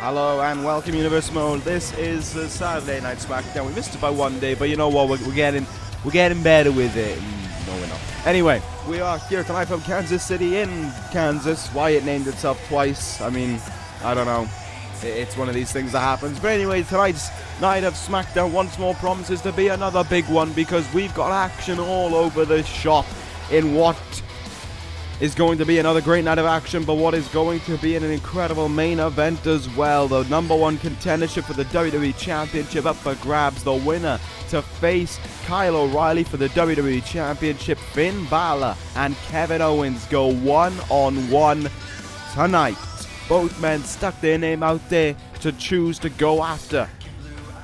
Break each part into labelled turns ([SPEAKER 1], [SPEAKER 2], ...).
[SPEAKER 1] Hello and welcome, Universe Mode. This is Saturday Night Smackdown. We missed it by one day, but you know what? We're getting better with it. No, we're not. Anyway, we are here tonight from Kansas City in Kansas. Why it named itself twice? I mean, I don't know. It's one of these things that happens. But anyway, tonight's night of Smackdown once more promises to be another big one because we've got action all over the shop in what is going to be another great night of action, but what is going to be an incredible main event as well. The #1 contendership for the WWE Championship up for grabs. The winner to face Kyle O'Reilly for the WWE Championship. Finn Bálor and Kevin Owens go one-on-one tonight. Both men stuck their name out there to choose to go after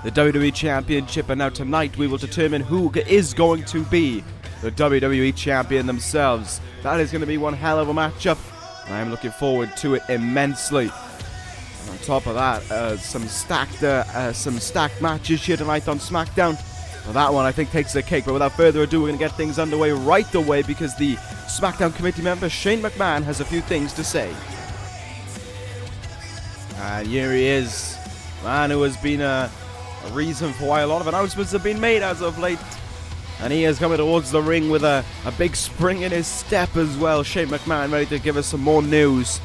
[SPEAKER 1] the WWE Championship, and now tonight we will determine who is going to be the WWE Champion themselves. That is going to be one hell of a matchup, and I am looking forward to it immensely. And on top of that, some stacked matches here tonight on SmackDown. Well, that one I think takes the cake, but without further ado, we're going to get things underway right away because the SmackDown committee member Shane McMahon has a few things to say. And here he is, man who has been a reason for why a lot of announcements have been made as of late. And he is coming towards the ring with a big spring in his step as well. Shane McMahon ready to give us some more news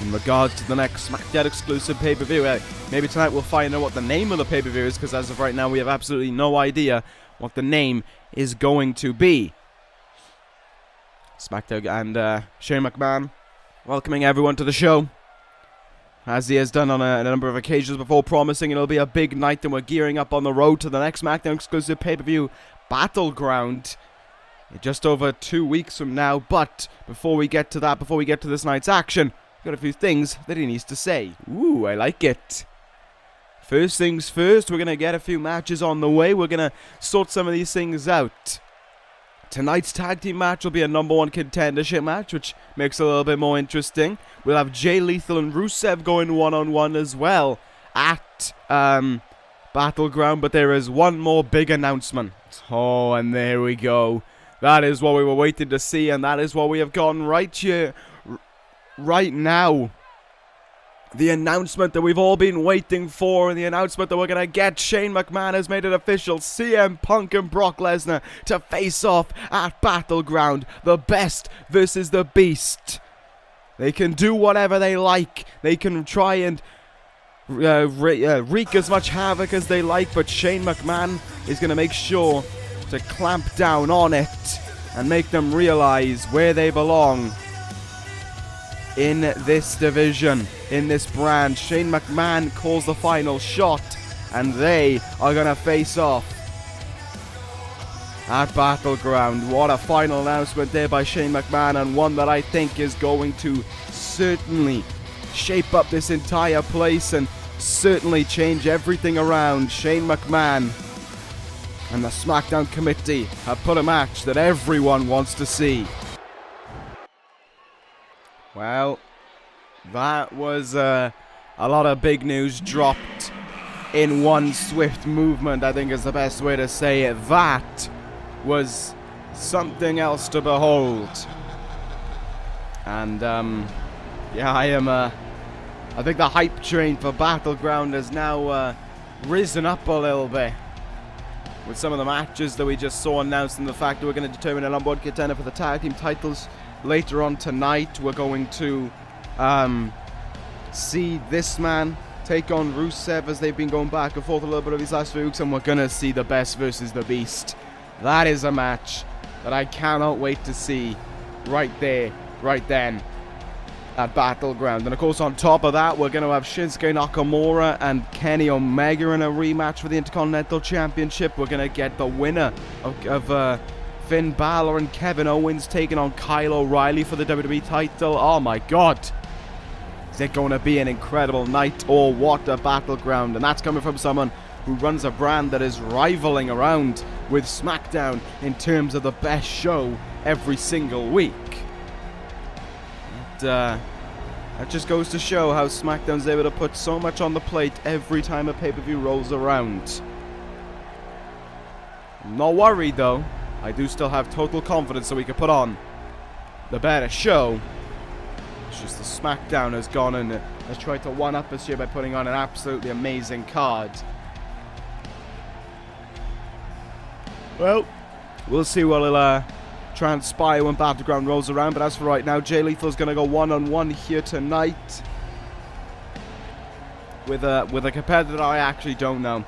[SPEAKER 1] in regards to the next SmackDown exclusive pay-per-view. Maybe tonight we'll find out what the name of the pay-per-view is, because as of right now we have absolutely no idea what the name is going to be. SmackDown and Shane McMahon welcoming everyone to the show, as he has done on a number of occasions before, promising it'll be a big night, and we're gearing up on the road to the next SmackDown exclusive pay-per-view Battleground just over 2 weeks from now. But before we get to that, before we get to this night's action, we've got a few things that he needs to say. Ooh, I like it. First things first, we're going to get a few matches on the way. We're going to sort some of these things out. Tonight's tag team match will be a #1 contendership match, which makes it a little bit more interesting. We'll have Jay Lethal and Rusev going one-on-one as well at Battleground, but there is one more big announcement. Oh, and there we go. That is what we were waiting to see, and that is what we have gotten right here, right now. The announcement that we've all been waiting for, and the announcement that we're going to get. Shane McMahon has made it official. CM Punk and Brock Lesnar to face off at Battleground. The best versus the beast. They can do whatever they like. They can try and wreak as much havoc as they like, but Shane McMahon is going to make sure to clamp down on it and make them realize where they belong in this division, in this brand. Shane McMahon calls the final shot, and they are going to face off at Battleground. What a final announcement there by Shane McMahon, and one that I think is going to certainly shape up this entire place and certainly change everything around. Shane McMahon and the SmackDown committee have put a match that everyone wants to see. Well, that was a lot of big news dropped in one swift movement, I think is the best way to say it. That was something else to behold. And, yeah, I think the hype train for Battleground has now risen up a little bit with some of the matches that we just saw announced, and the fact that we're going to determine a #1 contender for the tag team titles later on tonight. We're going to see this man take on Rusev, as they've been going back and forth a little bit over these last few weeks, and we're going to see the best versus the beast. That is a match that I cannot wait to see right there, right then, at Battleground. And of course, on top of that, we're going to have Shinsuke Nakamura and Kenny Omega in a rematch for the Intercontinental Championship. We're going to get the winner of Finn Bálor and Kevin Owens taking on Kyle O'Reilly for the WWE title. Oh my god, is it going to be an incredible night, or what a Battleground? And that's coming from someone who runs a brand that is rivaling around with SmackDown in terms of the best show every single week. That just goes to show how SmackDown's able to put so much on the plate every time a pay-per-view rolls around. I'm not worried though. I do still have total confidence that we can put on the better show It's just the Smackdown has gone and has tried to one-up us here by putting on an absolutely amazing card. Well, we'll see what'll transpire when Battleground rolls around, but as for right now, Jay Lethal's going to go one-on-one here tonight with a competitor that I actually don't know.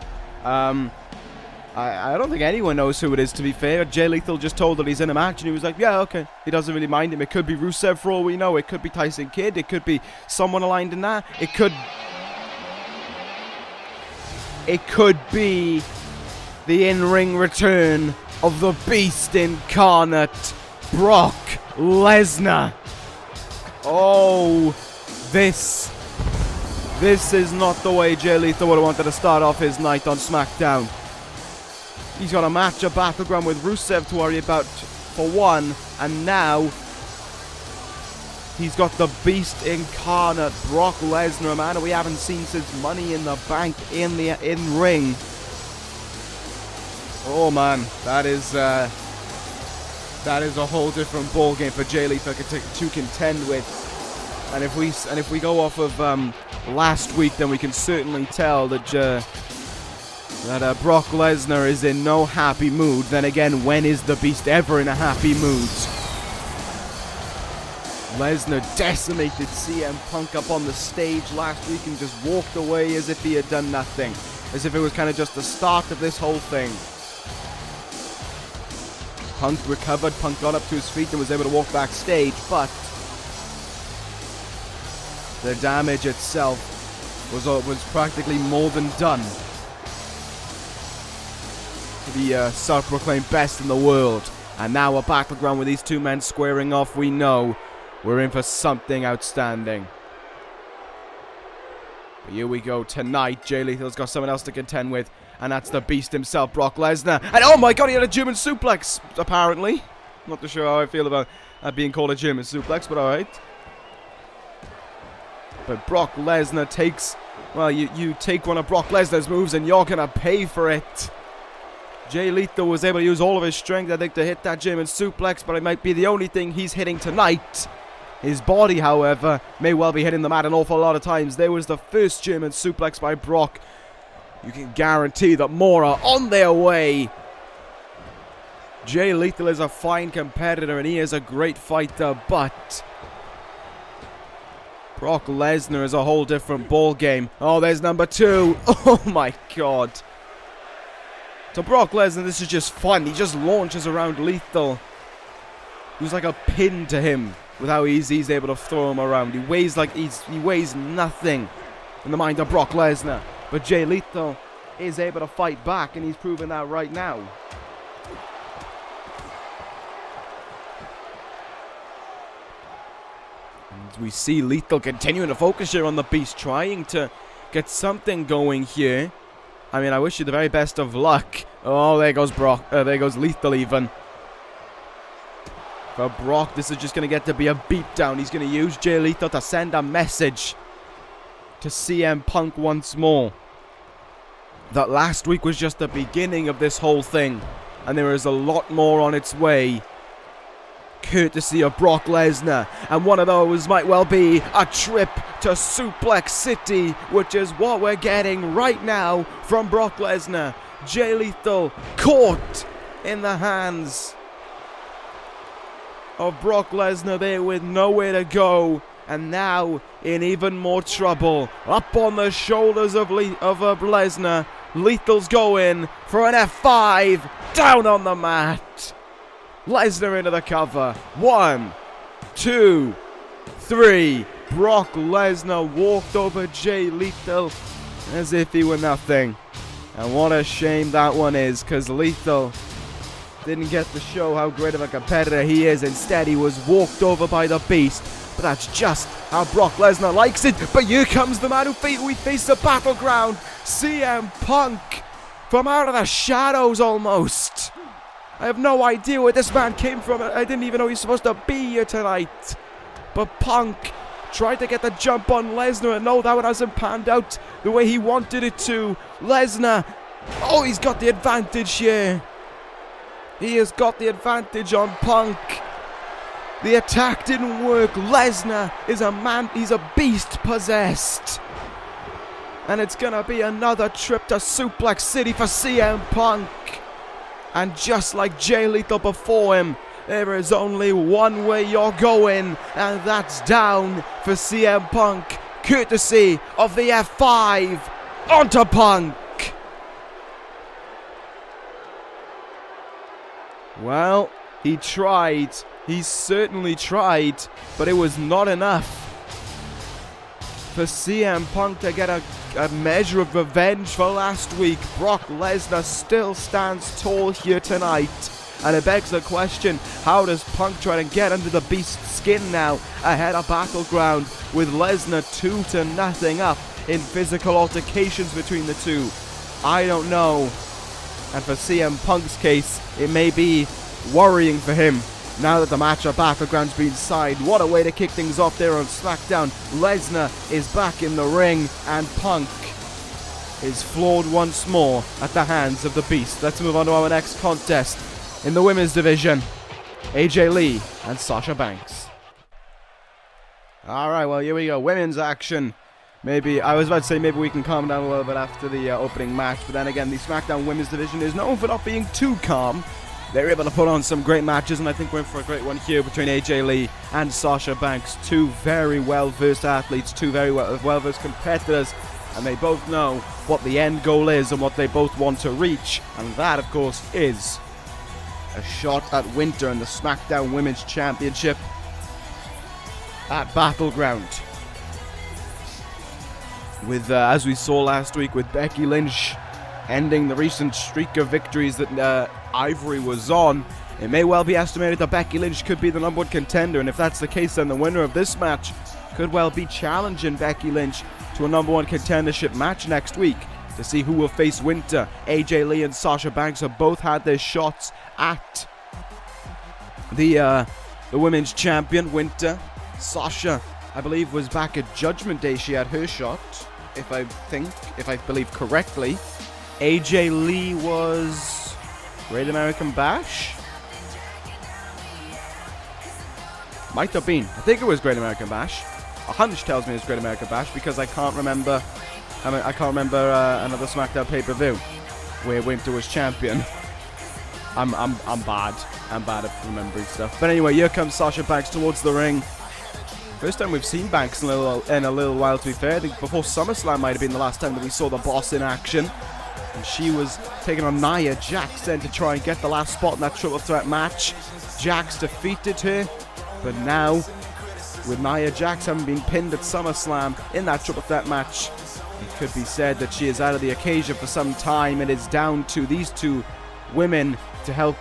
[SPEAKER 1] I don't think anyone knows who it is, to be fair. Jay Lethal just told that he's in a match, and he was like, yeah, okay. He doesn't really mind him. It could be Rusev for all we know. It could be Tyson Kidd. It could be someone aligned in that. It could be the in-ring return of the Beast incarnate, Brock Lesnar. Oh, this is not the way Jay Lethal would have wanted to start off his night on SmackDown. He's got a match, a Battleground with Rusev to worry about for one, and now he's got the Beast incarnate, Brock Lesnar, man, we haven't seen since Money in the Bank in ring. Oh man, that is a whole different ballgame for Jay Lethal to contend with. And if we go off of last week, then we can certainly tell that Brock Lesnar is in no happy mood. Then again, when is the Beast ever in a happy mood? Lesnar decimated CM Punk up on the stage last week and just walked away as if he had done nothing. As if it was kind of just the start of this whole thing. Punk recovered, Punk got up to his feet and was able to walk backstage, but the damage itself was practically more than done to the self-proclaimed best in the world. And now a Battleground with these two men squaring off. We know we're in for something outstanding. But here we go tonight. Jay Lethal's got someone else to contend with, and that's the Beast himself, Brock Lesnar. And oh my god, he had a German suplex, apparently. Not too sure how I feel about being called a German suplex, but alright. But Brock Lesnar takes, well, you take one of Brock Lesnar's moves and you're gonna pay for it. Jay Lethal was able to use all of his strength, I think, to hit that German suplex, but it might be the only thing he's hitting tonight. His body, however, may well be hitting the mat an awful lot of times. There was the first German suplex by Brock. You can guarantee that more are on their way. Jay Lethal is a fine competitor and he is a great fighter, but Brock Lesnar is a whole different ball game. Oh, there's number 2. Oh my god. To Brock Lesnar, this is just fun. He just launches around Lethal. He was like a pin to him with how easy he's able to throw him around. He weighs nothing in the mind of Brock Lesnar. But Jay Lethal is able to fight back, and he's proven that right now. And we see Lethal continuing to focus here on the Beast, trying to get something going here. I mean, I wish you the very best of luck. Oh, there goes Brock. There goes Lethal even. For Brock, this is just going to get to be a beatdown. He's going to use Jay Lethal to send a message to CM Punk once more. That last week was just the beginning of this whole thing. And there is a lot more on its way. Courtesy of Brock Lesnar. And one of those might well be a trip to Suplex City, which is what we're getting right now from Brock Lesnar. Jay Lethal caught in the hands of Brock Lesnar there with nowhere to go, and now in even more trouble. Up on the shoulders of Lesnar, Lethal's going for an F5 down on the mat. Lesnar into the cover. 1, 2, 3. Brock Lesnar walked over Jay Lethal as if he were nothing. And what a shame that one is, because Lethal didn't get to show how great of a competitor he is. Instead, he was walked over by the Beast. But that's just how Brock Lesnar likes it. But here comes the man we face the Battleground. CM Punk from out of the shadows almost. I have no idea where this man came from. I didn't even know he's supposed to be here tonight. But Punk tried to get the jump on Lesnar, and no, that one hasn't panned out the way he wanted it to. Lesnar, oh, he's got the advantage here. He has got the advantage on Punk. The attack didn't work. Lesnar is a man, he's a beast possessed. And it's going to be another trip to Suplex City for CM Punk. And just like Jay Lethal before him, there is only one way you're going, and that's down for CM Punk, courtesy of the F5 onto Punk. Well, he tried. He certainly tried, but it was not enough for CM Punk to get a measure of revenge for last week. Brock Lesnar still stands tall here tonight, and it begs the question, how does Punk try to get under the Beast's skin now ahead of Battleground with Lesnar 2-0 up in physical altercations between the two? I don't know. And for CM Punk's case, it may be worrying for him now that the match at Battleground's been signed. What a way to kick things off there on Smackdown. Lesnar is back in the ring, and Punk is floored once more at the hands of the Beast. Let's move on to our next contest in the women's division. AJ Lee and Sasha Banks. Alright, well, here we go. Women's action. Maybe, I was about to say maybe we can calm down a little bit after the opening match, but then again, the Smackdown women's division is known for not being too calm. They're able to put on some great matches, and I think we're in for a great one here between AJ Lee and Sasha Banks. Two very well-versed athletes, two very well-versed competitors, and they both know what the end goal is and what they both want to reach, and that, of course, is a shot at Winter in the Smackdown Women's Championship at Battleground. With, as we saw last week, with Becky Lynch ending the recent streak of victories that Ivory was on, it may well be estimated that Becky Lynch could be the #1 contender, and if that's the case, then the winner of this match could well be challenging Becky Lynch to a #1 contendership match next week to see who will face Winter. AJ Lee and Sasha Banks have both had their shots at the women's champion, Winter. Sasha, I believe, was back at Judgment Day. She had her shot, if I believe correctly. AJ Lee was Great American Bash? Might have been. I think it was Great American Bash. A hunch tells me it's Great American Bash because I can't remember. Another SmackDown pay-per-view where Winter was champion. I'm bad. I'm bad at remembering stuff. But anyway, here comes Sasha Banks towards the ring. First time we've seen Banks in a little while, to be fair. I think before SummerSlam might have been the last time that we saw the Boss in action. And she was taking on Nia Jax then to try and get the last spot in that triple threat match. Jax defeated her, but now, with Nia Jax having been pinned at SummerSlam in that triple threat match, it could be said that she is out of the occasion for some time. It is down to these two women to help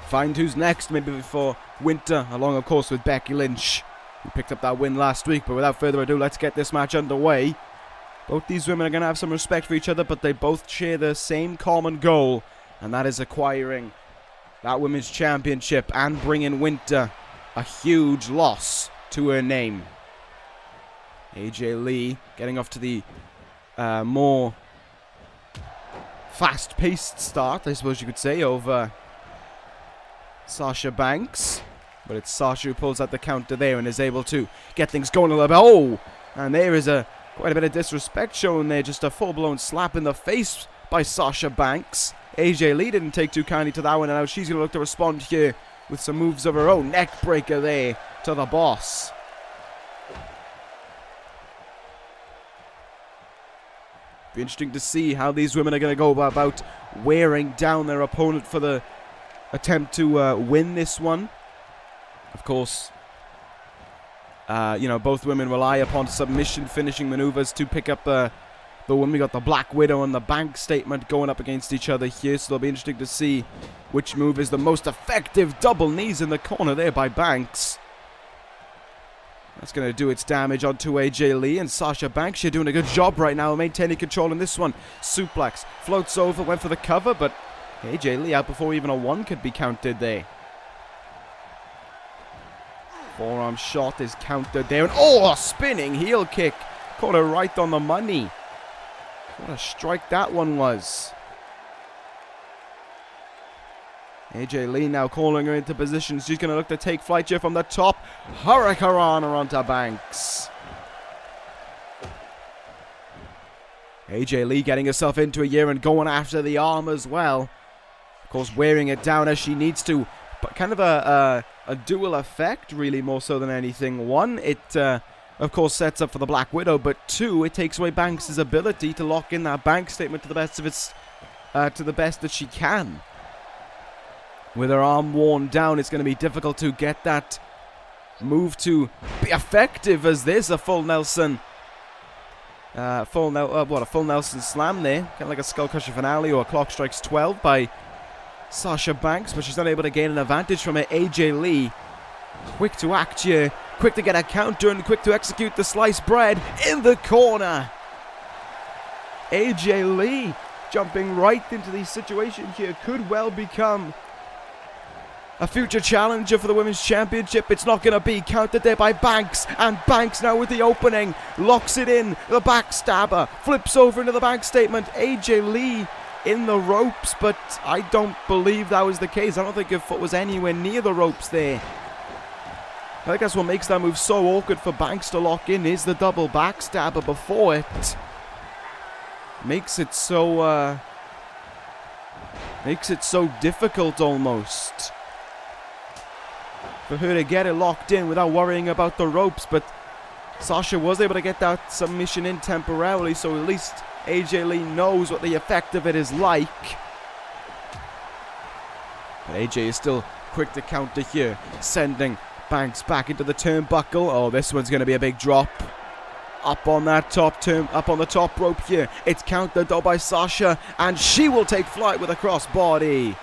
[SPEAKER 1] find who's next, maybe before Winter, along of course with Becky Lynch, who picked up that win last week. But without further ado, let's get this match underway. Both these women are going to have some respect for each other, but they both share the same common goal, and that is acquiring that women's championship and bringing Winter a huge loss to her name. AJ Lee getting off to the more fast-paced start, I suppose you could say, over Sasha Banks. But it's Sasha who pulls out the counter there and is able to get things going a little bit. Oh! And there is quite a bit of disrespect shown there. Just a full-blown slap in the face by Sasha Banks. AJ Lee didn't take too kindly to that one, and now she's going to look to respond here with some moves of her own. Neck breaker there to the Boss. Be interesting to see how these women are going to go about wearing down their opponent for the attempt to win this one. Of course, both women rely upon submission finishing maneuvers to pick up the win. We got the Black Widow and the Bank statement going up against each other here, so it'll be interesting to see which move is the most effective. Double knees in the corner there by Banks. That's going to do its damage onto AJ Lee, and Sasha Banks, you're doing a good job right now maintaining control in this one. Suplex, floats over, went for the cover, but AJ Lee out before even a one could be counted there. Forearm shot is countered there, and a spinning heel kick. Caught her right on the money. What a strike that one was. AJ Lee now calling her into position. She's going to look to take flight here from the top. Hurricanrana onto Banks. AJ Lee getting herself into a year and going after the arm as well. Of course, wearing it down as she needs to. But kind of a dual effect, really, more so than anything. One, it, of course, sets up for the Black Widow. But two, it takes away Banks' ability to lock in that bank statement to the best of its, to the best that she can. With her arm worn down, it's going to be difficult to get that move to be effective as this. A full Nelson. A full Nelson slam there. Kind of like a Skull Crusher finale or a Clock Strikes 12 by Sasha Banks. But she's not able to gain an advantage from it. AJ Lee, quick to act here. Quick to get a counter and quick to execute the sliced bread in the corner. AJ Lee jumping right into the situation here. Could well become a future challenger for the Women's Championship. It's not going to be countered there by Banks. And Banks now with the opening. Locks it in. The backstabber. Flips over into the bank statement. AJ Lee in the ropes. But I don't believe that was the case. I don't think her foot was anywhere near the ropes there. I think that's what makes that move so awkward for Banks to lock in. Is the double backstabber before it. Makes it so difficult almost for her to get it locked in without worrying about the ropes. But Sasha was able to get that submission in temporarily, so at least AJ Lee knows what the effect of it is like. But AJ is still quick to counter here, sending Banks back into the turnbuckle. Oh, this one's going to be a big drop. Up on the top rope here. It's countered though by Sasha, and she will take flight with a crossbody.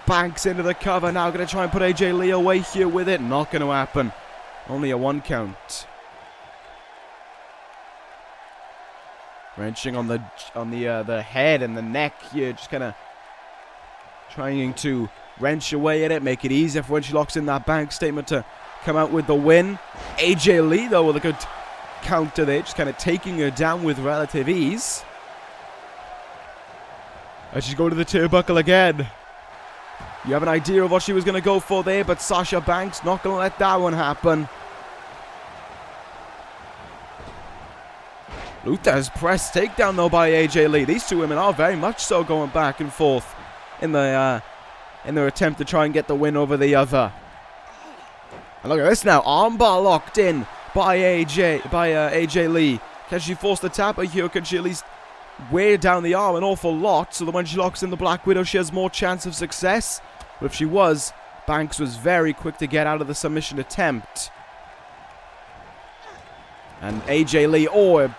[SPEAKER 1] Banks into the cover now, going to try and put AJ Lee away here with it. Not going to happen. Only a 1 count. Wrenching on the head and the neck here, just kind of trying to wrench away at it, make it easier for when she locks in that bank statement to come out with the win. AJ Lee though with a good counter there, just kind of taking her down with relative ease. And she's going to the turnbuckle again. You have an idea of what she was going to go for there, but Sasha Banks not going to let that one happen. Luther's press takedown though by AJ Lee. These two women are very much so going back and forth in their attempt to try and get the win over the other. And look at this now, armbar locked in by AJ Lee. Can she force the tapper here? Can she at least wear down the arm an awful lot so that when she locks in the Black Widow she has more chance of success? But if she was, Banks was very quick to get out of the submission attempt. And AJ Lee,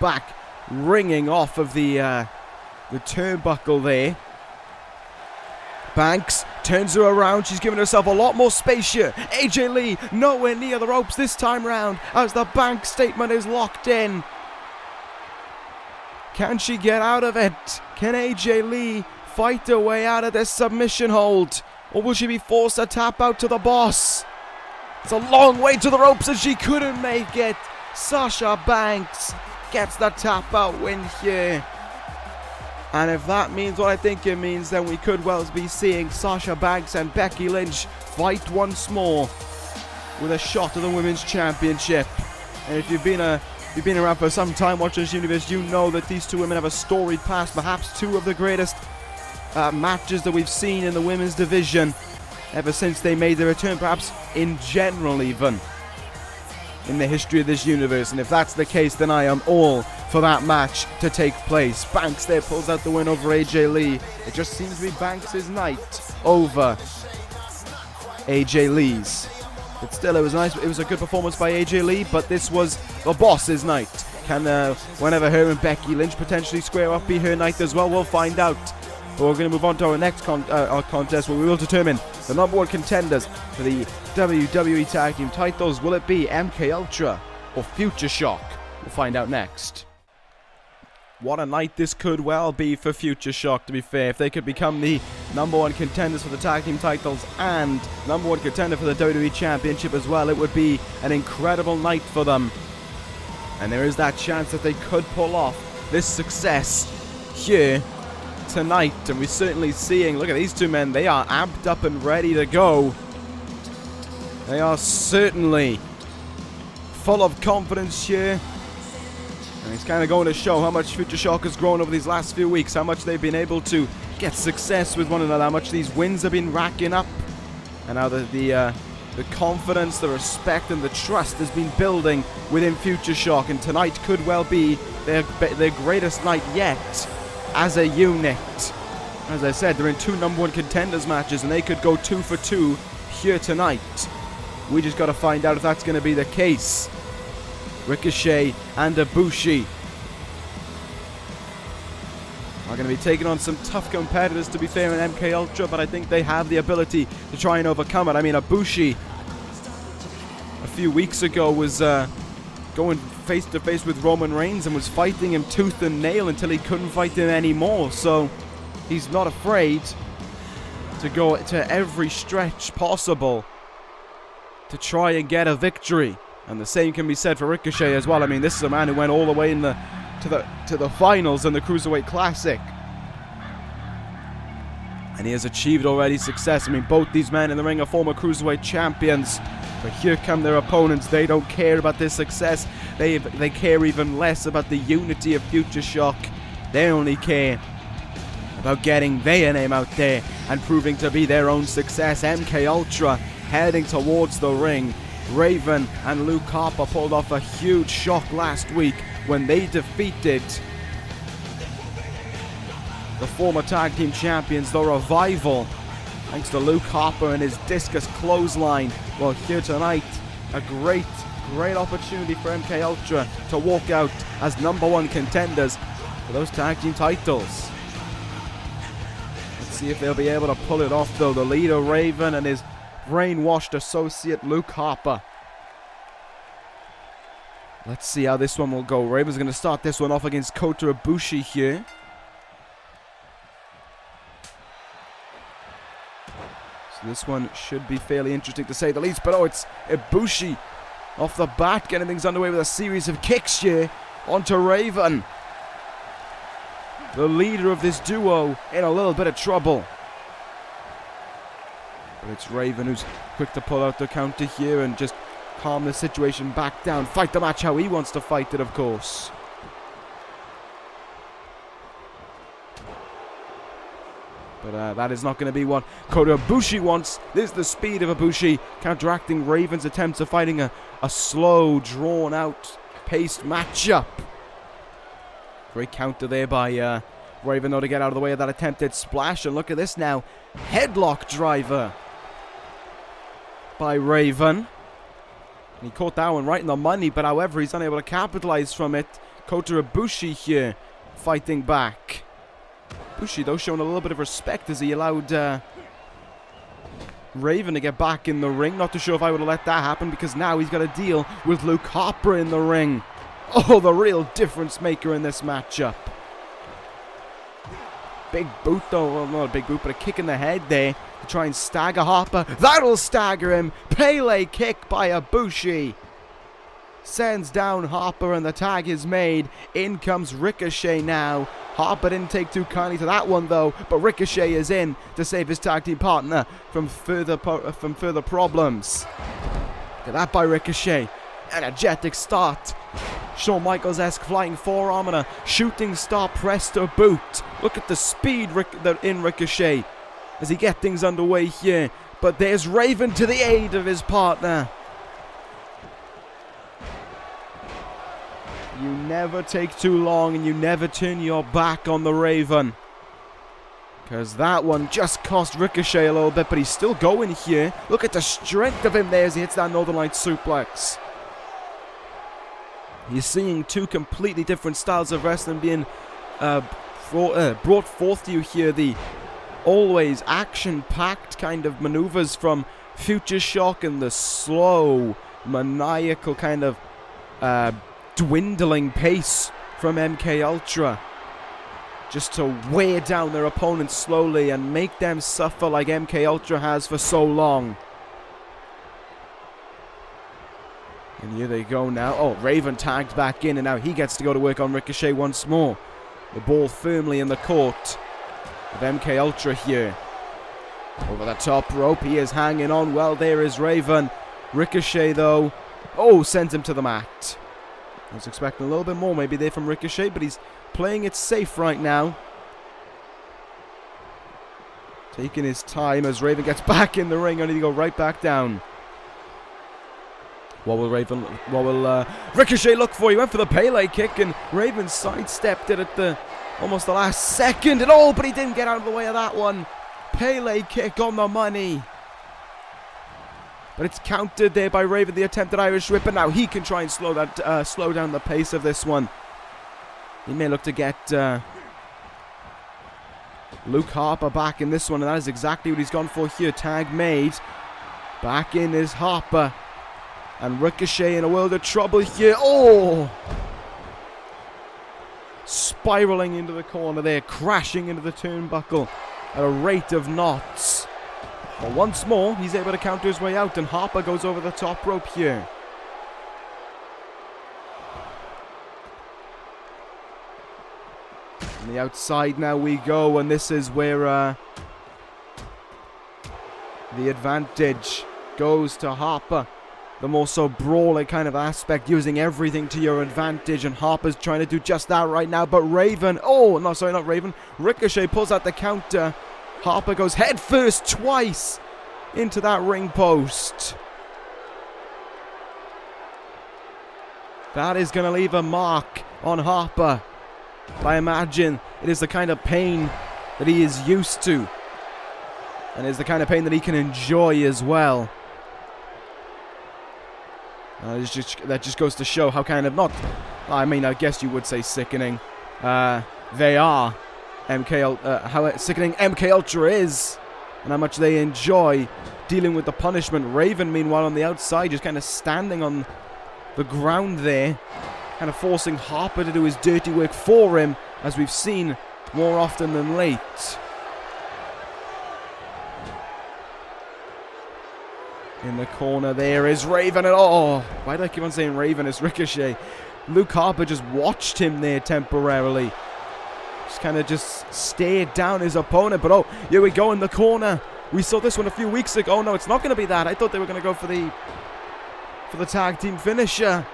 [SPEAKER 1] back ringing off of the turnbuckle there. Banks turns her around. She's giving herself a lot more space here. AJ Lee nowhere near the ropes this time round as the bank statement is locked in. Can she get out of it? Can AJ Lee fight her way out of this submission hold? Or will she be forced to tap out to the boss? It's a long way to the ropes and she couldn't make it. Sasha Banks gets the tap out win here. And if that means what I think it means, then we could well be seeing Sasha Banks and Becky Lynch fight once more with a shot at the Women's Championship. And if you've been around for some time watching this universe, you know that these two women have a storied past, perhaps two of the greatest matches that we've seen in the women's division ever since they made their return, perhaps in general even, in the history of this universe. And if that's the case, then I am all for that match to take place. Banks there pulls out the win over AJ Lee. It just seems to be Banks' night over AJ Lee's. But still, it was nice. It was a good performance by AJ Lee, but this was the boss's night. Can whenever her and Becky Lynch potentially square up be her night as well? We'll find out. But we're going to move on to our next contest, where we will determine the number one contenders for the WWE Tag Team titles. Will it be MKULTRA or Future Shock? We'll find out next. What a night this could well be for Future Shock, to be fair. If they could become the number one contenders for the tag team titles and number one contender for the WWE Championship as well, it would be an incredible night for them. And there is that chance that they could pull off this success here tonight, and we're certainly seeing, look at these two men, they are amped up and ready to go. They are certainly full of confidence here. And it's kind of going to show how much Future Shock has grown over these last few weeks, how much they've been able to get success with one another, how much these wins have been racking up, and how the confidence, the respect, and the trust has been building within Future Shock. And tonight could well be their greatest night yet as a unit. As I said, they're in 2 #1 contenders matches, and they could go 2 for 2 here tonight. We just got to find out if that's going to be the case. Ricochet and Ibushi are going to be taking on some tough competitors, to be fair, in MKULTRA, but I think they have the ability to try and overcome it. I mean, Ibushi a few weeks ago was going face to face with Roman Reigns and was fighting him tooth and nail until he couldn't fight him anymore. So he's not afraid to go to every stretch possible to try and get a victory. And the same can be said for Ricochet as well. I mean, this is a man who went all the way to the finals in the Cruiserweight Classic, and he has achieved already success. I mean, both these men in the ring are former Cruiserweight champions, but here come their opponents. They don't care about their success. They care even less about the unity of Future Shock. They only care about getting their name out there and proving to be their own success. MKULTRA heading towards the ring. Raven and Luke Harper pulled off a huge shock last week when they defeated the former tag team champions, the Revival, thanks to Luke Harper and his discus clothesline. Well, here tonight, a great opportunity for MKULTRA to walk out as #1 contenders for those tag team titles. Let's see if they'll be able to pull it off, though. The leader, Raven, and his brainwashed associate Luke Harper. Let's see how this one will go. Raven's going to start this one off against Kota Ibushi here. So this one should be fairly interesting to say the least. But it's Ibushi off the bat, getting things underway with a series of kicks here onto Raven. The leader of this duo in a little bit of trouble. But it's Raven who's quick to pull out the counter here and just calm the situation back down. Fight the match how he wants to fight it, of course. But that is not going to be what Kota Ibushi wants. This is the speed of Ibushi, counteracting Raven's attempts of fighting a slow, drawn-out, paced matchup. Great counter there by Raven, though, to get out of the way of that attempted splash. And look at this now. Headlock driver by Raven. And he caught that one right in the money, but however, he's unable to capitalize from it. Kota Ibushi here fighting back. Ibushi, though, showing a little bit of respect as he allowed Raven to get back in the ring. Not too sure if I would have let that happen, because now he's got to deal with Luke Harper in the ring. Oh, the real difference maker in this matchup. Big boot, though. Well, not a big boot, but a kick in the head there to try and stagger Harper. That'll stagger him. Pele kick by Ibushi. Sends down Harper, and the tag is made. In comes Ricochet now. Harper didn't take too kindly to that one, though, but Ricochet is in to save his tag team partner from further problems. Look at that by Ricochet. Energetic start. Shawn Michaels-esque flying forearm and a shooting star press to boot. Look at the speed in Ricochet as he gets things underway here. But there's Raven to the aid of his partner. You never take too long and you never turn your back on the Raven, because that one just cost Ricochet a little bit, but he's still going here. Look at the strength of him there as he hits that Northern Light suplex. You're seeing two completely different styles of wrestling being brought forth to you here. The always action-packed kind of maneuvers from Future Shock and the slow, maniacal kind of dwindling pace from MKULTRA, just to wear down their opponents slowly and make them suffer like MKULTRA has for so long. And here they go now. Oh, Raven tagged back in, and now he gets to go to work on Ricochet once more. The ball firmly in the court of MKULTRA here. Over the top rope, he is hanging on. Well, there is Raven. Ricochet, though. Oh, sends him to the mat. I was expecting a little bit more maybe there from Ricochet, but he's playing it safe right now. Taking his time as Raven gets back in the ring, only to go right back down. What will Ricochet look for? He went for the Pele kick, and Raven sidestepped it at almost the last second. And oh, but he didn't get out of the way of that one. Pele kick on the money. But it's countered there by Raven, the attempted Irish whip, and now he can try and slow down the pace of this one. He may look to get Luke Harper back in this one, and that is exactly what he's gone for here. Tag made. Back in is Harper. And Ricochet in a world of trouble here. Oh! Spiraling into the corner there, crashing into the turnbuckle at a rate of knots. But once more, he's able to counter his way out, and Harper goes over the top rope here. On the outside now we go, and this is where the advantage goes to Harper. The more so brawler kind of aspect, using everything to your advantage, and Harper's trying to do just that right now, but Raven, oh, no, sorry, not Raven, Ricochet pulls out the counter. Harper goes head first twice into that ring post. That is going to leave a mark on Harper. I imagine it is the kind of pain that he is used to, and is the kind of pain that he can enjoy as well. That just goes to show how kind of not, I mean, I guess you would say sickening. They are how sickening MKULTRA is, and how much they enjoy dealing with the punishment. Raven, meanwhile, on the outside, just kind of standing on the ground there, kind of forcing Harper to do his dirty work for him, as we've seen more often than late. In the corner there is Raven, and oh, why do I keep on saying Raven? It's Ricochet. Luke Harper just watched him there temporarily. Just kind of just stared down his opponent, but oh, here we go in the corner. We saw this one a few weeks ago. Oh, no, it's not going to be that. I thought they were going to go for the tag team finisher,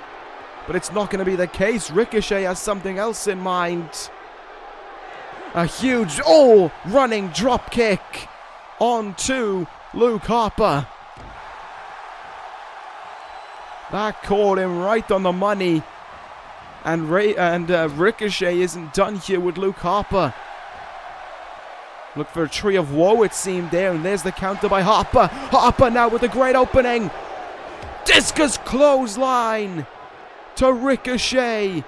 [SPEAKER 1] but it's not going to be the case. Ricochet has something else in mind. A huge, oh, running drop kick onto Luke Harper. That caught him right on the money. And Ricochet isn't done here with Luke Harper. Look for a tree of woe, it seemed there. And there's the counter by Harper. Harper now with a great opening. Discus clothesline to Ricochet.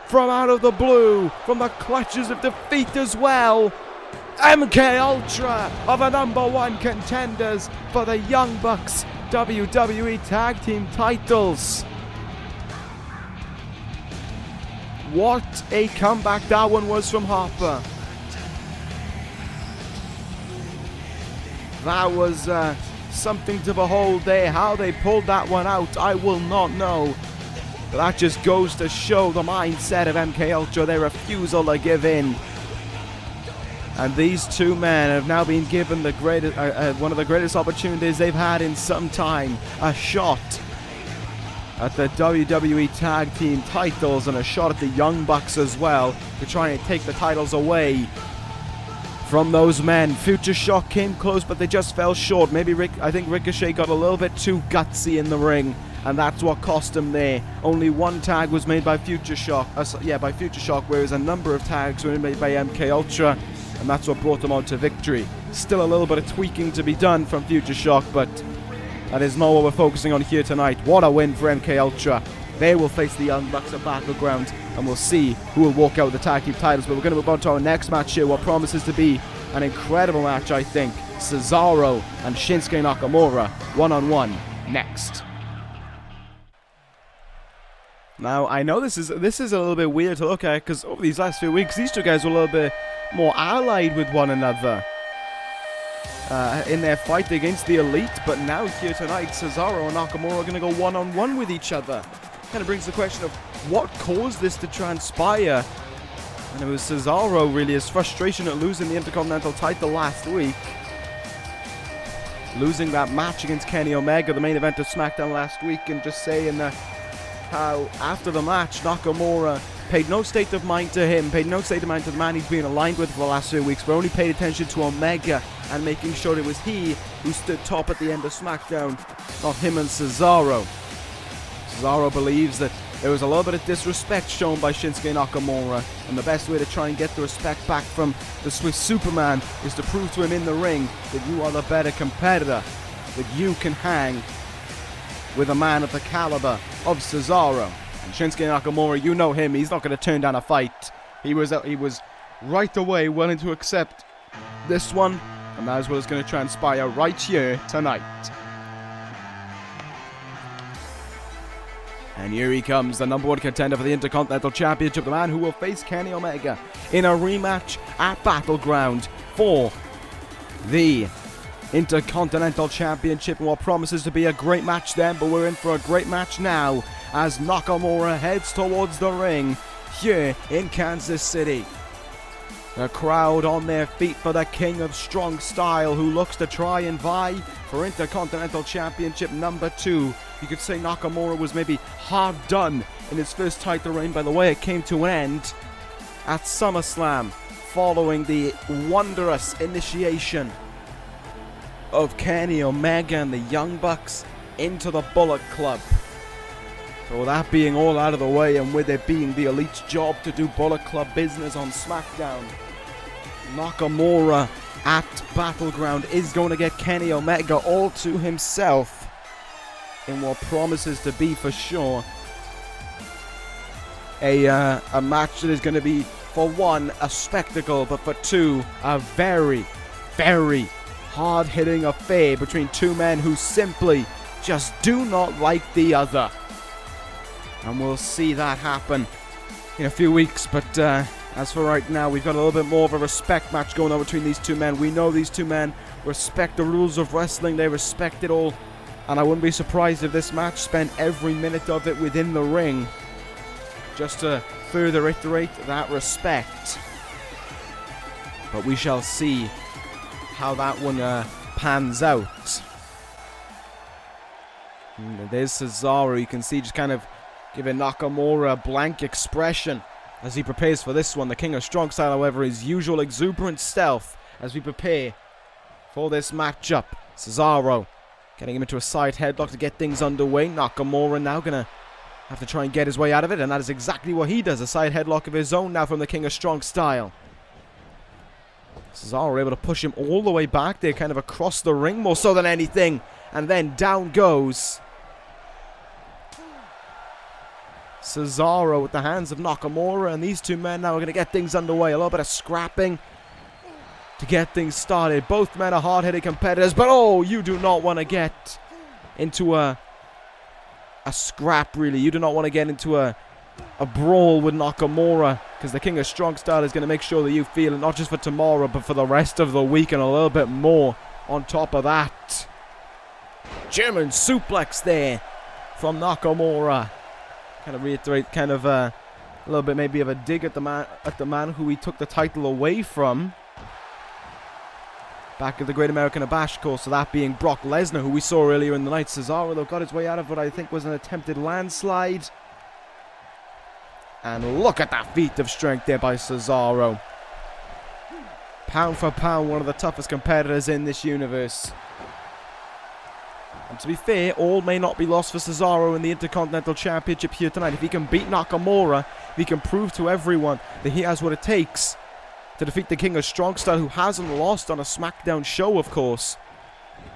[SPEAKER 1] From out of the blue. From the clutches of defeat as well. MKULTRA are the #1 contenders for the Young Bucks WWE Tag Team titles. What a comeback that one was from Harper. That was something to behold there. How they pulled that one out, I will not know. But that just goes to show the mindset of MKULTRA, their refusal to give in. And these two men have now been given the greatest, one of the greatest opportunities they've had in some time. A shot at the WWE Tag Team titles, and a shot at the Young Bucks as well, to try and take the titles away from those men. Future Shock came close, but they just fell short. Maybe I think Ricochet got a little bit too gutsy in the ring, and that's what cost him there. Only one tag was made by Future Shock. By Future Shock, whereas a number of tags were made by MKULTRA, and that's what brought them on to victory. Still a little bit of tweaking to be done from Future Shock, but that is not what we're focusing on here tonight. What a win for MKULTRA. They will face the Young Bucks at Battleground, and we'll see who will walk out with the tag team titles. But we're going to move on to our next match here, what promises to be an incredible match, I think. Cesaro and Shinsuke Nakamura, one-on-one, next. Now, I know this is a little bit weird to look at, because over these last few weeks, these two guys were a little bit more allied with one another in their fight against the Elite, but now here tonight, Cesaro and Nakamura are going to go one-on-one with each other. Kind of brings the question of what caused this to transpire. And it was Cesaro, really, his frustration at losing the Intercontinental title last week. Losing that match against Kenny Omega, the main event of Smackdown last week, and just saying how after the match, Nakamura paid no state of mind to him, paid no state of mind to the man he's been aligned with for the last few weeks, but only paid attention to Omega and making sure it was he who stood top at the end of Smackdown, not him and Cesaro. Cesaro believes that there was a little bit of disrespect shown by Shinsuke Nakamura, and the best way to try and get the respect back from the Swiss Superman is to prove to him in the ring that you are the better competitor, that you can hang with a man of the caliber of Cesaro. And Shinsuke Nakamura, you know him, he's not going to turn down a fight. He was right away willing to accept this one, and that is what is going to transpire right here tonight. And here he comes, the number one contender for the Intercontinental Championship, the man who will face Kenny Omega in a rematch at Battleground for the Intercontinental Championship. And what promises to be a great match then, but we're in for a great match now as Nakamura heads towards the ring here in Kansas City. The crowd on their feet for the King of Strong Style, who looks to try and vie for Intercontinental Championship number 2. You could say Nakamura was maybe hard done in his first title reign by the way it came to an end at SummerSlam, following the wondrous initiation of Kenny Omega and the Young Bucks into the Bullet Club. So that being all out of the way, and with it being the Elite's job to do Bullet Club business on SmackDown, Nakamura at Battleground is going to get Kenny Omega all to himself in what promises to be, for sure, a match that is going to be, for one, a spectacle, but for two, a very, very hard-hitting affair between two men who simply just do not like the other. And we'll see that happen in a few weeks, but as for right now, we've got a little bit more of a respect match going on between these two men. We know these two men respect the rules of wrestling, they respect it all, and I wouldn't be surprised if this match spent every minute of it within the ring, just to further iterate that respect. But we shall see how that one pans out. And there's Cesaro, you can see just kind of giving Nakamura a blank expression as he prepares for this one. The King of Strong Style, however, his usual exuberant stealth as we prepare for this matchup. Cesaro getting him into a side headlock to get things underway. Nakamura now going to have to try and get his way out of it, and that is exactly what he does. A side headlock of his own now from the King of Strong Style. Cesaro able to push him all the way back there, kind of across the ring more so than anything, and then down goes Cesaro with the hands of Nakamura, and these two men now are going to get things underway. A little bit of scrapping to get things started. Both men are hard-hitted competitors, but oh, you do not want to get into a scrap, really. You do not want to get into a brawl with Nakamura, because the King of Strong Style is going to make sure that you feel it, not just for tomorrow, but for the rest of the week, and a little bit more on top of that. German suplex there from Nakamura. Kind of reiterate, kind of a little bit maybe of a dig at the man who he took the title away from back at the Great American Bash course, so that being Brock Lesnar, who we saw earlier in the night. Cesaro, though, got his way out of what I think was an attempted landslide. And look at that feat of strength there by Cesaro. Pound for pound, one of the toughest competitors in this universe. And to be fair, all may not be lost for Cesaro in the Intercontinental Championship here tonight. If he can beat Nakamura, if he can prove to everyone that he has what it takes to defeat the King of Strong Style, who hasn't lost on a SmackDown show, of course,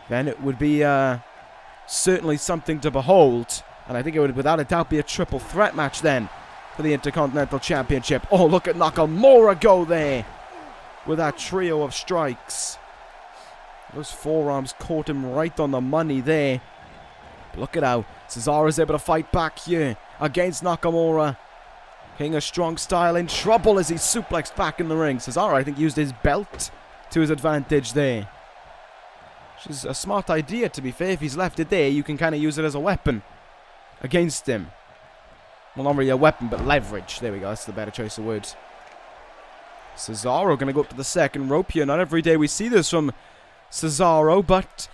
[SPEAKER 1] then it would be certainly something to behold. And I think it would without a doubt be a triple threat match then for the Intercontinental Championship. Oh, look at Nakamura go there with that trio of strikes. Those forearms caught him right on the money there. But look at how Cesaro is able to fight back here against Nakamura. King of Strong Style in trouble as he's suplexed back in the ring. Cesaro, I think, used his belt to his advantage there, which is a smart idea, to be fair. If he's left it there, you can kind of use it as a weapon against him. Well, not really a weapon, but leverage. There we go, that's the better choice of words. Cesaro going to go up to the second rope here. Not every day we see this from Cesaro, but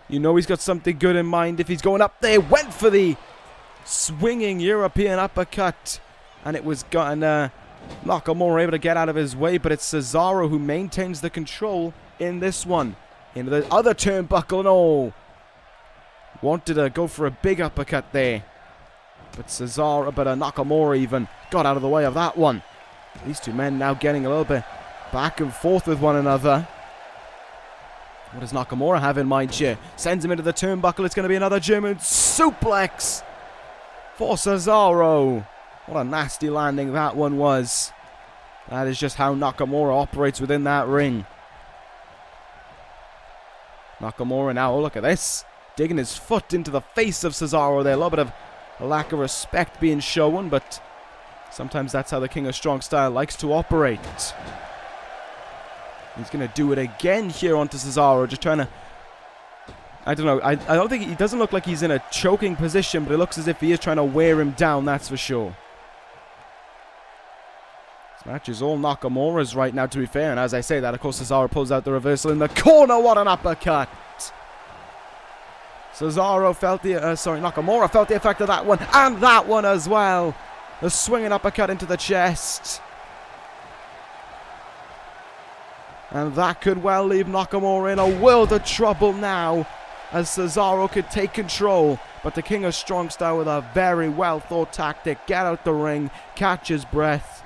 [SPEAKER 1] you know he's got something good in mind if he's going up there. Went for the swinging European uppercut, and it was gotten Nakamura able to get out of his way, but it's Cesaro who maintains the control in this one. Into the other turnbuckle, no. Wanted to go for a big uppercut there, but Nakamura even got out of the way of that one. These two men now getting a little bit back and forth with one another. What does Nakamura have in mind here? Sends him into the turnbuckle. It's going to be another German suplex for Cesaro. What a nasty landing that one was. That is just how Nakamura operates within that ring. Nakamura now, oh, look at this. Digging his foot into the face of Cesaro there. A little bit of a lack of respect being shown, but sometimes that's how the King of Strong Style likes to operate. He's going to do it again here onto Cesaro. Just trying to... I don't know. I don't think... He doesn't look like he's in a choking position, but it looks as if he is trying to wear him down, that's for sure. This match is all Nakamura's right now, to be fair. And as I say that, of course, Cesaro pulls out the reversal in the corner. What an uppercut. Nakamura felt the effect of that one. And that one as well. The swinging uppercut into the chest. And that could well leave Nakamura in a world of trouble now, as Cesaro could take control. But the King of Strong Style with a very well thought tactic. Get out the ring, catch his breath.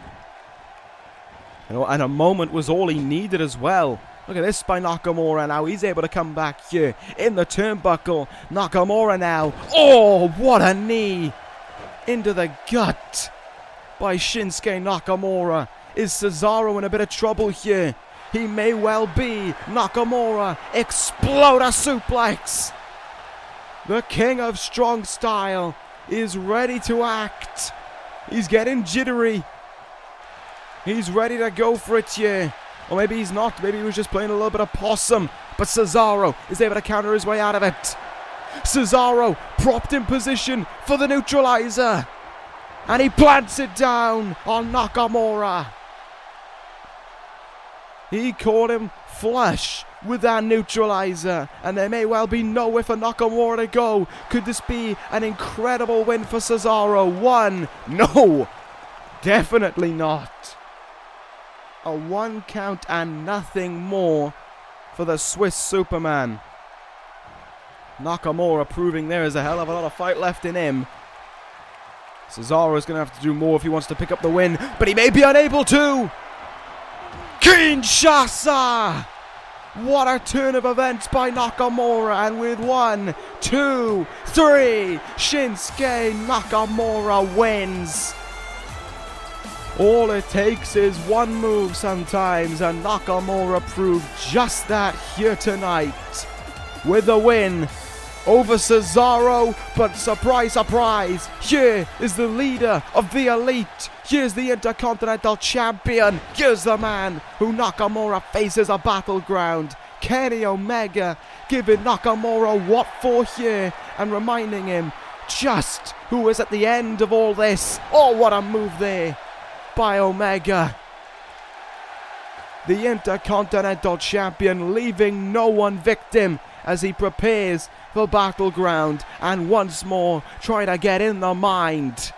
[SPEAKER 1] And a moment was all he needed as well. Look at this by Nakamura now. He's able to come back here in the turnbuckle. Nakamura now. Oh, what a knee into the gut by Shinsuke Nakamura. Is Cesaro in a bit of trouble here? He may well be. Nakamura, explode a suplex. The King of Strong Style is ready to act. He's getting jittery. He's ready to go for it here. Or maybe he's not. Maybe he was just playing a little bit of possum. But Cesaro is able to counter his way out of it. Cesaro propped in position for the neutralizer. And he plants it down on Nakamura. He caught him flush with that neutralizer. And there may well be nowhere for Nakamura to go. Could this be an incredible win for Cesaro? One. No. Definitely not. A 1 count and nothing more for the Swiss Superman. Nakamura proving there is a hell of a lot of fight left in him. Cesaro is going to have to do more if he wants to pick up the win, but he may be unable to. Kinshasa! What a turn of events by Nakamura, and with 1, 2, 3, Shinsuke Nakamura wins. All it takes is one move sometimes, and Nakamura proved just that here tonight with a win over Cesaro. But surprise, surprise, here is the leader of the Elite. Here's the Intercontinental Champion. Here's the man who Nakamura faces a battleground. Kenny Omega giving Nakamura what for here and reminding him just who is at the end of all this. Oh, what a move there by Omega. The Intercontinental Champion leaving no one victim as he prepares for Battleground and once more trying to get in the mind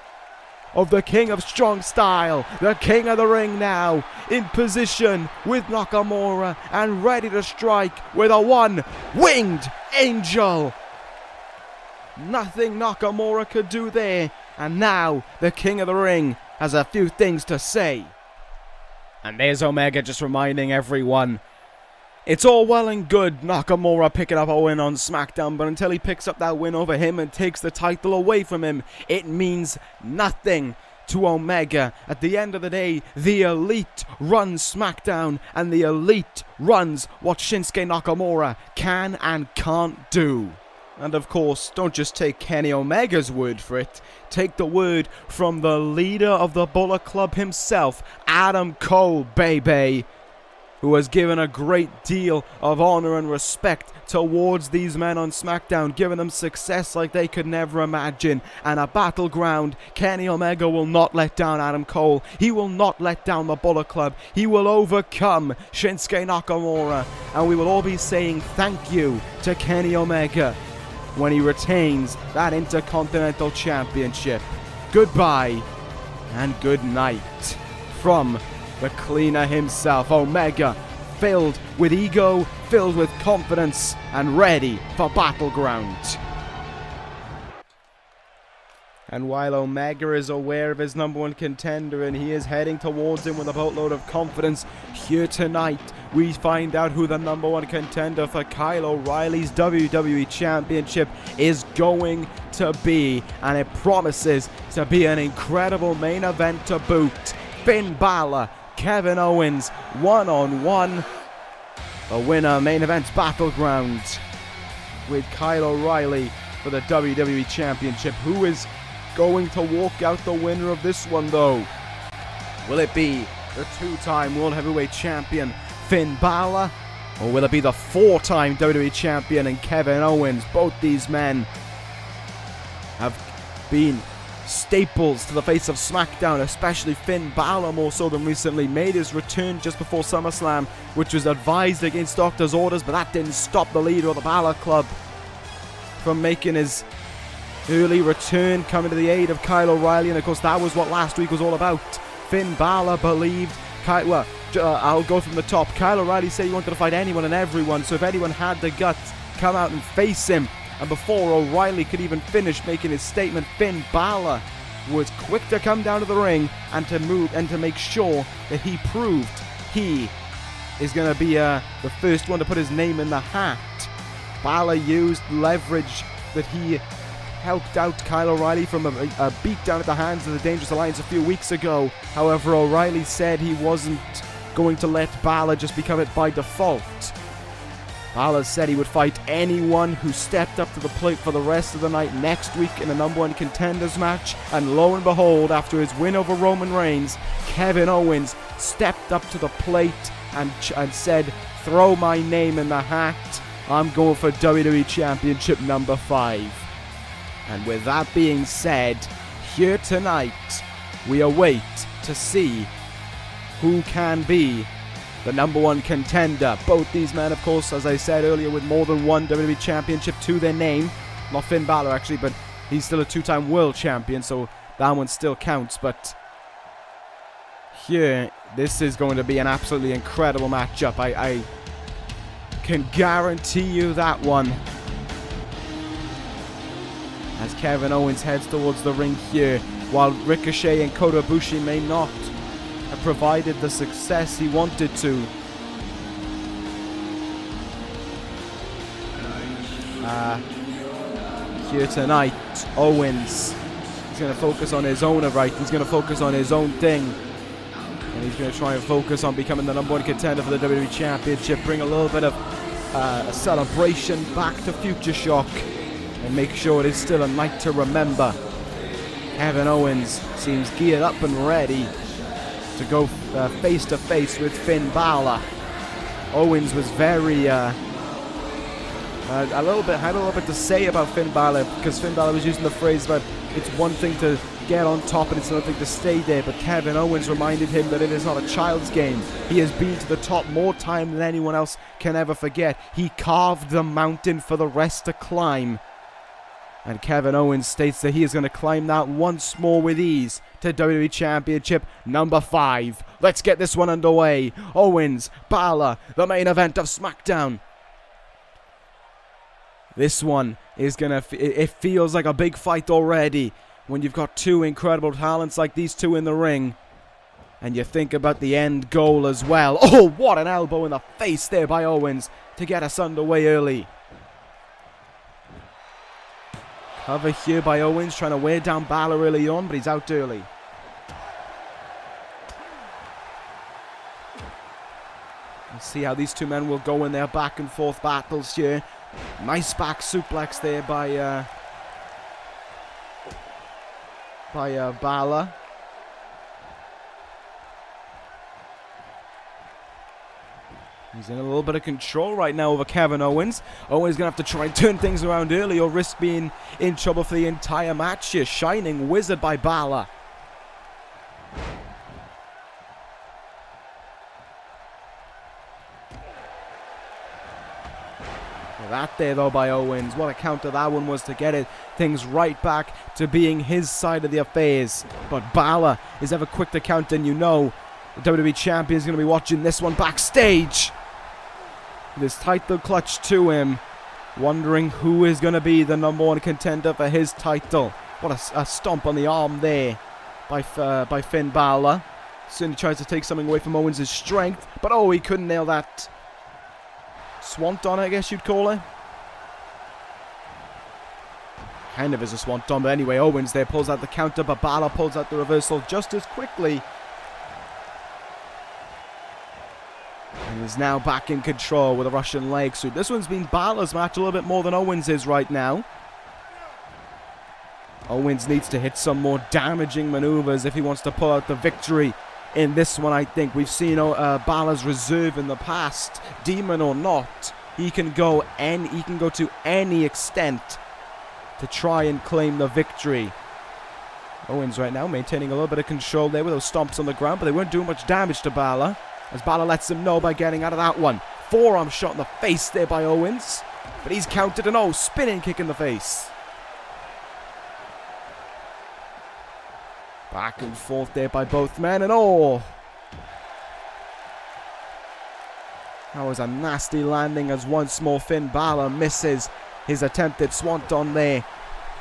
[SPEAKER 1] of the King of Strong Style, the King of the Ring now in position with Nakamura and ready to strike with a one-winged angel. Nothing Nakamura could do there, and now the King of the Ring has a few things to say. And there's Omega just reminding everyone, it's all well and good Nakamura picking up a win on Smackdown, but until he picks up that win over him and takes the title away from him, it means nothing to Omega. At the end of the day, the Elite runs Smackdown, and the Elite runs what Shinsuke Nakamura can and can't do. And of course, don't just take Kenny Omega's word for it. Take the word from the leader of the Bullet Club himself, Adam Cole, baby. who has given a great deal of honor and respect towards these men on SmackDown, giving them success like they could never imagine. And a battleground, Kenny Omega will not let down Adam Cole. He will not let down the Bullet Club. He will overcome Shinsuke Nakamura. And we will all be saying thank you to Kenny Omega when he retains that Intercontinental Championship. Goodbye and good night from the cleaner himself, Omega, filled with ego, filled with confidence, and ready for Battleground. And while Omega is aware of his #1 contender and he is heading towards him with a boatload of confidence, here tonight we find out who the #1 contender for Kyle O'Reilly's WWE Championship is going to be. And it promises to be an incredible main event to boot. Finn Bálor, Kevin Owens, one-on-one. The winner main event Battleground with Kyle O'Reilly for the WWE Championship. Who is going to walk out the winner of this one, though? Will it be the 2-time World Heavyweight Champion Finn Bálor, or will it be the 4-time WWE Champion and Kevin Owens? Both these men have been staples to the face of SmackDown, especially Finn Bálor more so than recently. Made his return just before SummerSlam, which was advised against doctor's orders, but that didn't stop the leader of the Bálor Club from making his early return, coming to the aid of Kyle O'Reilly. And of course that was what last week was all about. Finn Bálor believed I'll go from the top. Kyle O'Reilly said he wanted to fight anyone and everyone, so if anyone had the guts, come out and face him. And before O'Reilly could even finish making his statement, Finn Bálor was quick to come down to the ring and to move and to make sure that he proved he is going to be the first one to put his name in the hat. Bálor used leverage that he helped out Kyle O'Reilly from a beatdown at the hands of the Dangerous Alliance a few weeks ago. However, O'Reilly said he wasn't going to let Bálor just become it by default. Bálor said he would fight anyone who stepped up to the plate for the rest of the night next week in a #1 contenders match. And lo and behold, after his win over Roman Reigns, Kevin Owens stepped up to the plate and said, throw my name in the hat. I'm going for WWE Championship #5. And with that being said, here tonight, we await to see who can be the #1 contender. Both these men, of course, as I said earlier, with more than one WWE Championship to their name. Not Finn Bálor, actually, but he's still a 2-time World Champion, so that one still counts. But here, this is going to be an absolutely incredible matchup. I can guarantee you that one. As Kevin Owens heads towards the ring here, while Ricochet and Kota Ibushi may not have provided the success he wanted to. Here tonight, Owens is going to focus on his own right. He's going to focus on his own thing. And he's going to try and focus on becoming the #1 contender for the WWE Championship. Bring a little bit of a celebration back to Future Shock. And make sure it is still a night to remember. Kevin Owens seems geared up and ready to go face to face with Finn Bálor. Owens was very had a little bit to say about Finn Bálor, because Finn Bálor was using the phrase about it's one thing to get on top and it's another thing to stay there. But Kevin Owens reminded him that it is not a child's game. He has been to the top more time than anyone else can ever forget. He carved the mountain for the rest to climb. And Kevin Owens states that he is going to climb that once more with ease to WWE Championship #5. Let's get this one underway. Owens, Bálor, the main event of SmackDown. This one is going to... It feels like a big fight already when you've got two incredible talents like these two in the ring. And you think about the end goal as well. Oh, what an elbow in the face there by Owens to get us underway early. Cover here by Owens, trying to wear down Bálor early on, but he's out early. Let's see how these two men will go in their back and forth battles here. Nice back suplex there by Bálor. He's in a little bit of control right now over Kevin Owens. Owens going to have to try and turn things around early or risk being in trouble for the entire match here. Shining Wizard by Bálor. That there though by Owens. What a counter that one was to get things right back to being his side of the affairs. But Bálor is ever quick to counter, and you know the WWE Champion is going to be watching this one backstage. This title clutch to him, wondering who is going to be the #1 contender for his title. What a stomp on the arm there by Finn Bálor. Certainly tries to take something away from Owens' strength, but oh, he couldn't nail that swanton, I guess you'd call it. Kind of is a swanton, but anyway, Owens there pulls out the counter, but Bálor pulls out the reversal just as quickly. And is now back in control with a Russian leg sweep. This one's been Bálor's match a little bit more than Owens is right now. Owens needs to hit some more damaging maneuvers if he wants to pull out the victory in this one. I think we've seen Bálor's reserve in the past, demon or not. He can go to any extent to try and claim the victory. Owens right now maintaining a little bit of control there with those stomps on the ground, but they weren't doing much damage to Bálor, as Bálor lets him know by getting out of that one. Forearm shot in the face there by Owens, but he's countered, and spinning kick in the face. Back and forth there by both men, and that was a nasty landing as once more Finn Bálor misses his attempted swanton there.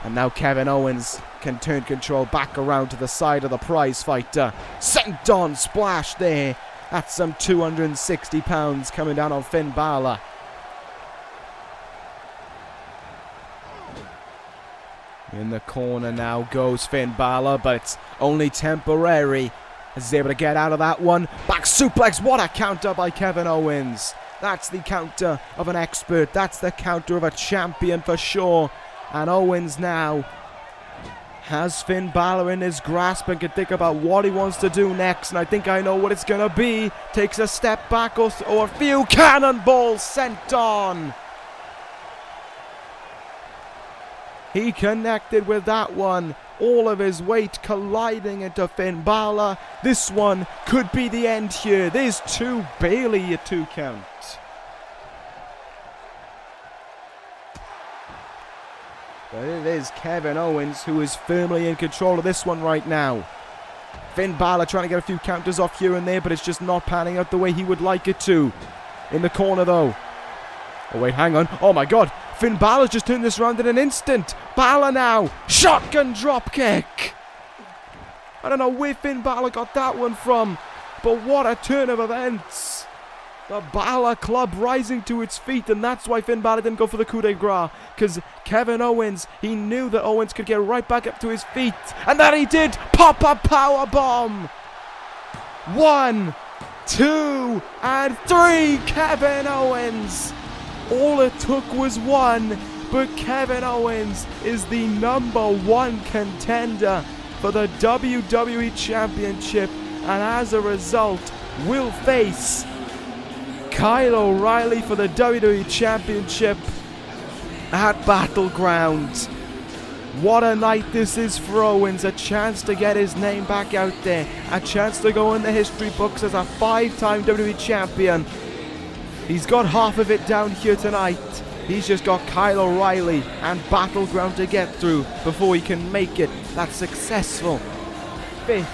[SPEAKER 1] And now Kevin Owens can turn control back around to the side of the prize fighter. Senton splash there. That's some 260 pounds coming down on Finn Bálor. In the corner now goes Finn Bálor, but it's only temporary as he's able to get out of that one. Back suplex, what a counter by Kevin Owens. That's the counter of an expert. That's the counter of a champion for sure. And Owens now has Finn Bálor in his grasp and can think about what he wants to do next. And I think I know what it's going to be. Takes a step back or a few cannonballs sent on. He connected with that one. All of his weight colliding into Finn Bálor. This one could be the end here. There's two, barely a 2 count. But it is Kevin Owens who is firmly in control of this one right now. Finn Bálor trying to get a few counters off here and there, but it's just not panning out the way he would like it to. In the corner though. Oh wait, hang on. Oh my god. Finn Bálor's just turned this around in an instant. Bálor now. Shotgun drop kick. I don't know where Finn Bálor got that one from, but what a turn of events. The Bálor club rising to its feet, and that's why Finn Bálor didn't go for the coup de grace, because Kevin Owens, he knew that Owens could get right back up to his feet, and that he did. Pop a power bomb. 1, 2, and 3. Kevin Owens. All it took was one, but Kevin Owens is the #1 contender for the WWE Championship, and as a result will face Kyle O'Reilly for the WWE Championship at Battleground. What a night this is for Owens, a chance to get his name back out there, a chance to go in the history books as a 5-time WWE Champion. He's got half of it down here tonight. He's just got Kyle O'Reilly and Battleground to get through before he can make it that successful 5th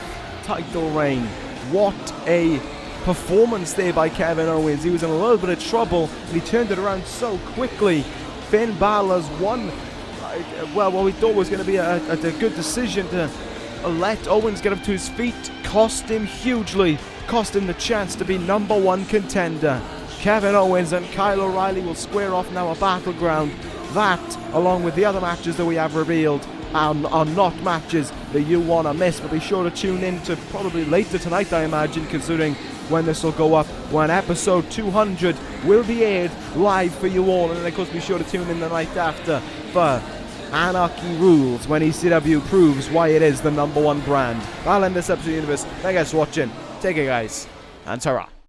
[SPEAKER 1] title reign. What a performance there by Kevin Owens. He was in a little bit of trouble and he turned it around so quickly. Finn Bálor's won, well, what we thought was going to be a good decision to let Owens get up to his feet cost him hugely, cost him the chance to be #1 contender. Kevin Owens and Kyle O'Reilly will square off now at Battleground. That, along with the other matches that we have revealed, are not matches that you want to miss. But be sure to tune in to probably later tonight, I imagine, considering when this will go up, when episode 200 will be aired live for you all. And then, of course, be sure to tune in the night after for Anarchy Rules, when ECW proves why it is the #1 brand. I'll end this episode of the universe. Thank you guys for watching. Take care, guys, and ta-ra.